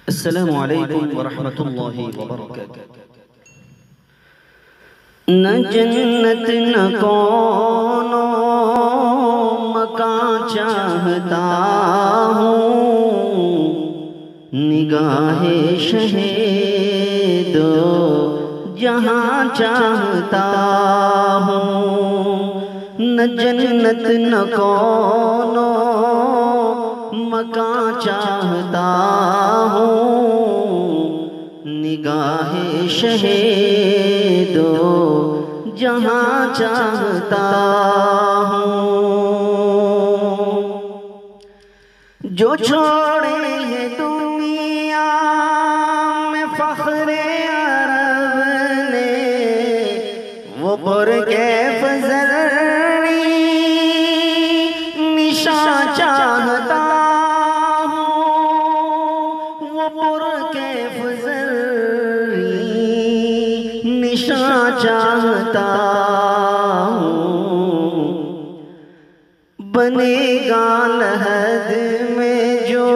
السلام علیکم ورحمۃ اللہ وبرکاتہ۔ نہ جنت نہ کون مکان چاہتا ہوں، نگاہ شہید جہاں چاہتا ہوں۔ نہ جنت نہ کون مکان چاہتا ہوں، نگاہ شہید جہاں چاہتا ہوں۔ جو چھوڑے ہیں دنیا میں فخر عرب نے، وہ پرکیف زرعی نشان چاہتا ہوں، وہ پرکیف زرعی نشان چاہتا ہوں۔ بنے گا لحد میں جو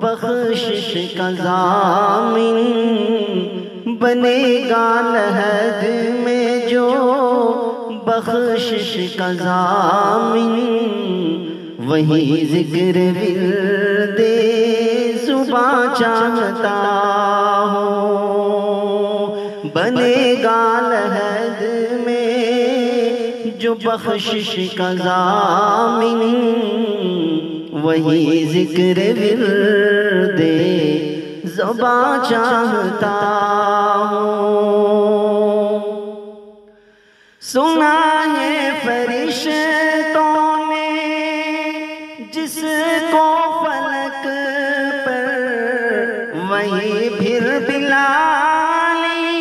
بخشش کا ضامن، بنے گا لحد میں جو بخشش کا ضامن، وہی ذکر ورد زباں چاہتا ہوں۔ بنے گا لحد میں جو بخشش کا ضامن، وہی ذکر ورد زباں چاہتا ہوں۔ سنا ہے فرشتوں نے جس کو فلک پر، وہی پھر بلالی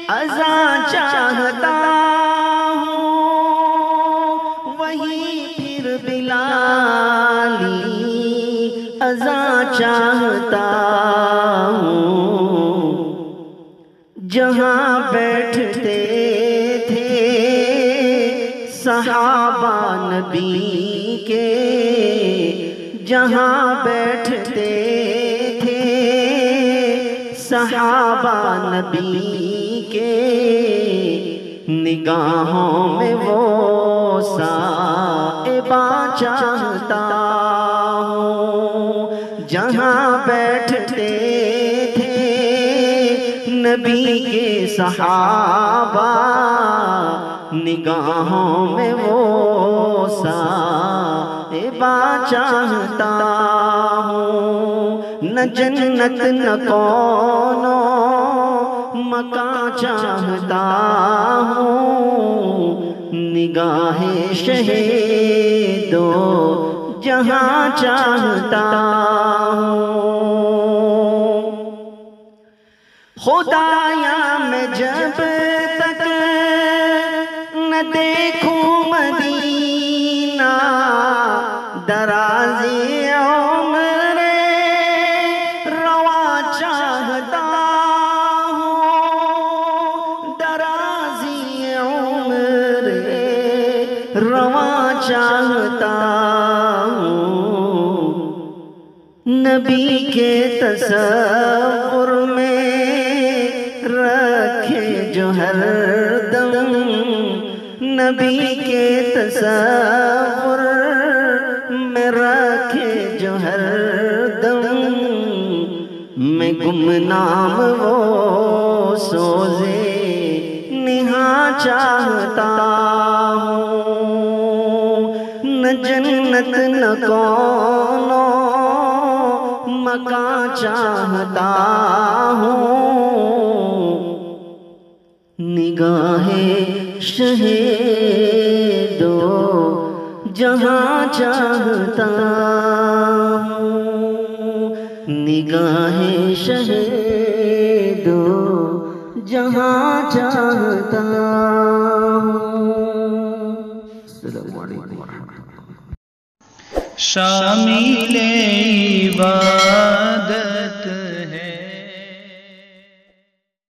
اذان چاہتا ہوں، وہی پھر بلالی اذان چاہتا ہوں۔ جہاں بیٹھتے تھے صحابہ نبی کے، جہاں بیٹھتے تھے صحابہ نبی کے، نگاہوں میں وہ صاحباں چاہتا ہوں۔ جہاں بیٹھتے تھے نبی کے صحابہ، نگاہوں میں وہ صاحباں چاہتا ہوں۔ نہ جنت نہ کون مکان چاہتا ہوں، نگاہ شہید جہاں چاہتا ہوں۔ خدایا میں جب تک نہ دیکھوں مدینہ، درازی عمر رواں چاہتا ہوں، درازی عمر رواں چاہتا ہوں۔ نبی کے تصور میں رکھے جو ہر دم، نبی کے تصور میں رکھے جو ہر دم، میں گمنام وہ سوزے نہاں چاہتا ہوں۔ نہ جنت نہ کون مکان چاہتا ہوں، نگاہ شہید جہاں چاہتا ہوں، نگاہ شہید جہاں چاہتا ہوں۔ السلام علیکم ورحمۃ اللہ۔ شامل عبادت